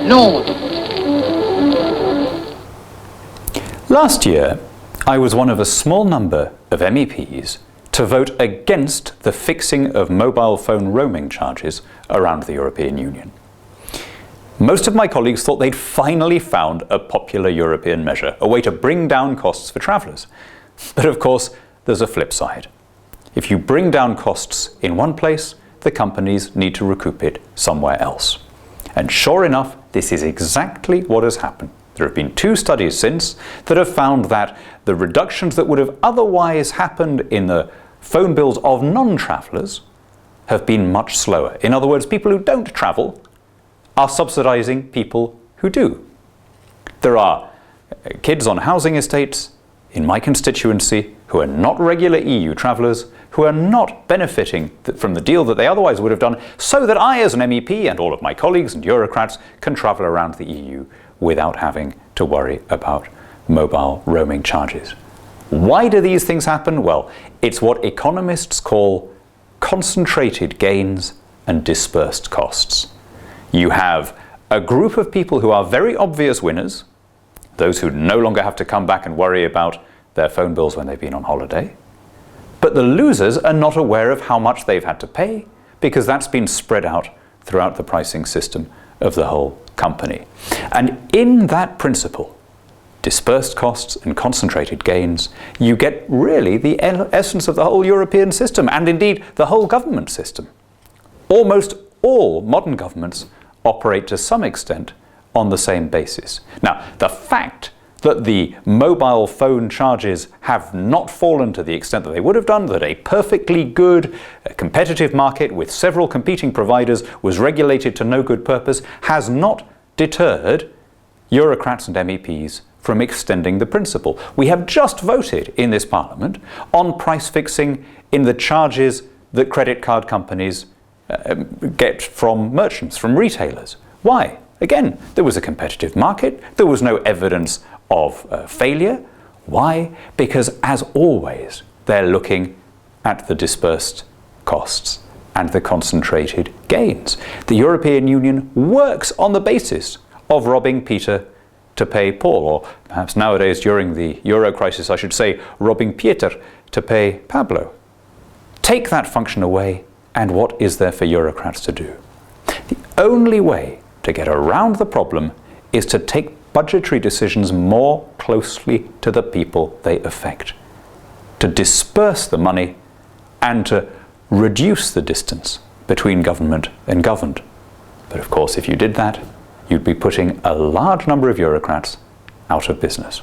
Londres. Last year, I was one of a small number of MEPs to vote against the fixing of mobile phone roaming charges around the European Union. Most of my colleagues thought they'd finally found a popular European measure, a way to bring down costs for travellers. But of course, there's a flip side. If you bring down costs in one place, the companies need to recoup it somewhere else. And sure enough, this is exactly what has happened. There have been 2 studies since that have found that the reductions that would have otherwise happened in the phone bills of non-travellers have been much slower. In other words, people who don't travel are subsidising people who do. There are kids on housing estates in my constituency who are not regular EU travellers, who are not benefiting from the deal that they otherwise would have done, so that I, as an MEP, and all of my colleagues and Eurocrats can travel around the EU without having to worry about mobile roaming charges. Why do these things happen? Well, it's what economists call concentrated gains and dispersed costs. You have a group of people who are very obvious winners, those who no longer have to come back and worry about their phone bills when they've been on holiday. But the losers are not aware of how much they've had to pay, because that's been spread out throughout the pricing system of the whole company. And in that principle, dispersed costs and concentrated gains, you get really the essence of the whole European system, and indeed the whole government system. Almost all modern governments operate to some extent on the same basis. Now, the fact that the mobile phone charges have not fallen to the extent that they would have done, that a perfectly good, competitive market with several competing providers was regulated to no good purpose, has not deterred Eurocrats and MEPs from extending the principle. We have just voted in this Parliament on price fixing in the charges that credit card companies get from merchants, from retailers. Why? Again, there was a competitive market, there was no evidence of failure. Why? Because, as always, they're looking at the dispersed costs and the concentrated gains. The European Union works on the basis of robbing Peter to pay Paul, or perhaps nowadays during the Euro crisis I should say robbing Pieter to pay Pablo. Take that function away, and what is there for Eurocrats to do? The only way to get around the problem is to take budgetary decisions more closely to the people they affect, to disperse the money and to reduce the distance between government and governed. But of course, if you did that, you'd be putting a large number of Eurocrats out of business.